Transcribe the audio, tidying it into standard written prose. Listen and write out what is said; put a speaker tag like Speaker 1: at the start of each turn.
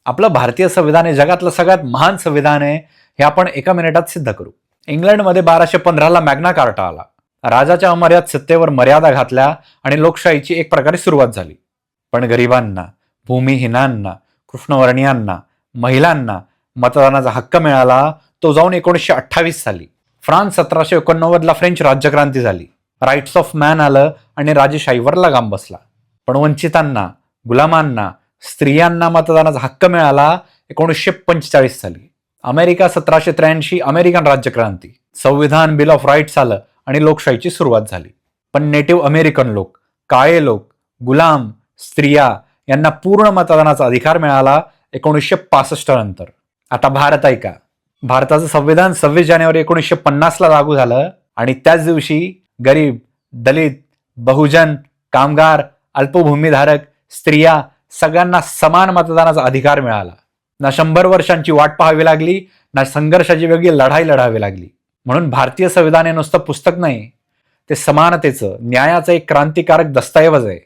Speaker 1: आपलं भारतीय संविधान हे जगातलं सगळ्यात महान संविधान आहे हे आपण एका मिनिटात सिद्ध करू. इंग्लंडमध्ये 1215ला मॅग्ना कार्टा आला. राजाच्या अमर्याद सत्तेवर मर्यादा घातल्या आणि लोकशाहीची एक प्रकारे सुरुवात झाली. पण गरिबांना, भूमिहीनांना, कृष्णवर्णियांना, महिलांना मतदानाचा हक्क मिळाला तो जाऊन 1928 साली. फ्रान्स 1789ला फ्रेंच राज्यक्रांती झाली. राईट्स ऑफ मॅन आलं आणि राजेशाहीवर लगाम बसला. पण वंचितांना, गुलामांना, स्त्रियांना मतदानाचा हक्क मिळाला 1945 साली. अमेरिका 1783 अमेरिकन राज्यक्रांती. संविधान, बिल ऑफ राईट्स आलं आणि लोकशाहीची सुरुवात झाली. पण नेटिव्ह अमेरिकन लोक, काळे लोक, गुलाम, स्त्रिया यांना पूर्ण मतदानाचा अधिकार मिळाला 1965 नंतर. आता भारत ऐका. भारताचं संविधान 26 जानेवारी 1950ला लागू झालं आणि त्याच दिवशी गरीब, दलित, बहुजन, कामगार, अल्पभूमीधारक, स्त्रिया सगळ्यांना समान मतदानाचा अधिकार मिळाला. ना 100 वर्षांची वाट पाहावी लागली, ना संघर्षाची वेगळी लढाई लढावी लागली. म्हणून भारतीय संविधान हे नुसतं पुस्तक नाही, ते समानतेचं, न्यायाचं एक क्रांतिकारक दस्तऐवज आहे.